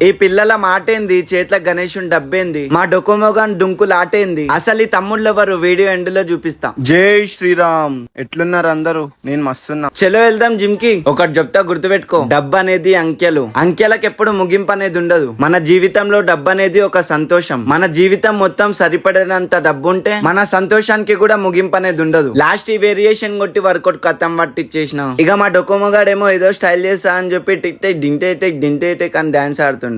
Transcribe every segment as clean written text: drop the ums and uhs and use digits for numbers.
ఈ పిల్లల మాటేంది, చేతుల గణేశుని డబ్బేంది, మా డొకోమోగాన్ డుంకులు ఆటేంది, అసలు ఈ తమ్ముళ్ళెవరు వీడియో ఎండ్ లో చూపిస్తా. జై శ్రీరామ్. ఎట్లున్నారు అందరూ? నేను మస్తున్నా. చలో వెళ్దాం జిమ్ కి. ఒకటి చెప్తా గుర్తుపెట్టుకో, డబ్బు అనేది అంకెలు, అంకెలకు ఎప్పుడు ముగింపు అనేది ఉండదు. మన జీవితంలో డబ్బు అనేది ఒక సంతోషం. మన జీవితం మొత్తం సరిపడినంత డబ్బు ఉంటే మన సంతోషానికి కూడా ముగింపు అనేది ఉండదు. లాస్ట్ ఈ వేరియేషన్ కొట్టి వర్కౌట్ కథం పట్టిచ్చేసిన. ఇక మా డొకోమోగాడేమో ఏదో స్టైల్ చేస్తా అని చెప్పి టిక్ టెక్ డింటే టెక్ డింటే టెక్ అని డాన్స్ ఆడుతుండు.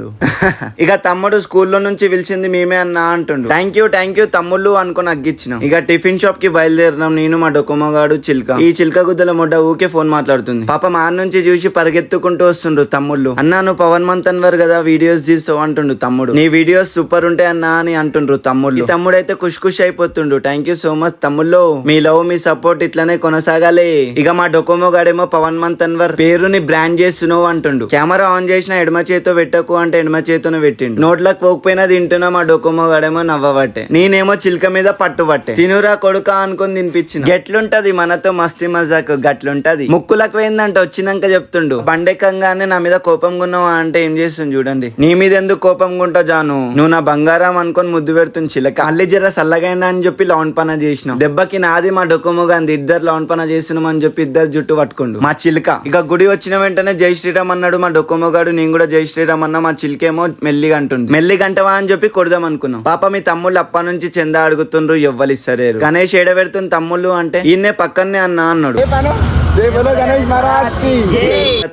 ఇక తమ్ముడు స్కూల్లో నుంచి పిలిచింది మేమే అన్నా అంటుండు. థ్యాంక్ యూ తమ్ముళ్ళు అనుకుని అగ్గిచ్చిన. ఇక టిఫిన్ షాప్ కి బయలుదేరినాం నేను, మా డొకోమోగాడు, చిల్క. ఈ చిల్క గుద్దల మొడ్డ ఊకే ఫోన్ మాట్లాడుతుంది. పాపం ఆ నుంచి చూసి పరిగెత్తుకుంటూ వస్తుండ్రు తమ్ముళ్ళు. అన్నా నువ్వు పవన్ మంతన్వర్ కదా వీడియోస్ తీస్తావు అంటుండు తమ్ముడు. నీ వీడియోస్ సూపర్ ఉంటాయి అన్నా అని అంటుండ్రు తమ్ముళ్ళు. ఈ తమ్ముడు అయితే ఖుష్ అయిపోతుండు. థ్యాంక్ యూ సో మచ్ తమ్ముళ్ళు, మీ లవ్ మీ సపోర్ట్ ఇట్లానే కొనసాగాలి. ఇక మా డొకోమోగాడేమో పవన్ మంతన్వర్ పేరుని బ్రాండ్ చేస్తున్నావు అంటుండు. కెమెరా ఆన్ చేసిన ఎడమ చేతితో పెట్టకు అంటే ఎడమ చేతితోనే పెట్టిండు. నోట్లకు పోకపోయినా తింటున్నా. మా డొకోమోగాడేమో నవ్వబట్టే, నేనేమో చిల్క మీద పట్టుబట్టే. తినురా కొడుక అనుకుని తినిపించిన. గట్లుంటది మనతో మస్తి మజాక్, గట్లుంటది. ముక్కులకు పోయిందంట వచ్చినాక చెప్తుండు. బండెక్కంగానే నా మీద కోపంగా ఉన్నావా అంటే ఏం చేస్తుంది చూడండి. నీ మీద ఎందుకు కోపంగా ఉంటావు జాను, నువ్వు నా బంగారం అనుకొని ముద్దు పెడుతుంది చిలక. అల్లి జర సల్లగైనా అని చెప్పి లౌన్ పన చేసినాం. దెబ్బకి నాది మా డొకోమోగాంది ఇద్దరు లౌన్ పన చేస్తున్నాం అని చెప్పి ఇద్దరు జుట్టు పట్టుకుండు మా చిలక. ఇక గుడి వచ్చిన వెంటనే జై శ్రీరామ్ అన్నాడు మా డొకోమోగాడు. నేను కూడా జై శ్రీరామ్ అన్నా. మా చిలకేమో మెల్లిగా అంటుంది. మెల్లిగా అంటవా అని చెప్పి కొడదాం అనుకున్నాం. పాప మీ తమ్ముళ్ళు అప్ప నుంచి చందా అడుగుతుండ్రు, ఎవ్వలిస్తలేరు. గణేష్ ఏడబెడుతుంది తమ్ముళ్ళు అంటే ఈయనే పక్కనే అన్నా అన్నాడు.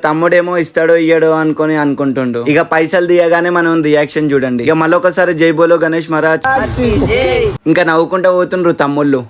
తమ్ముడేమో ఇస్తాడో ఇయ్యడో అనుకుని అనుకుంటుండు. ఇక పైసలు తీయగానే మనం రియాక్షన్ చూడండి. ఇక మళ్ళొకసారి జై బోలో గణేష్ మహారాజ్. ఇంకా నవ్వుకుంటా పోతుండ్రు తమ్ముళ్ళు.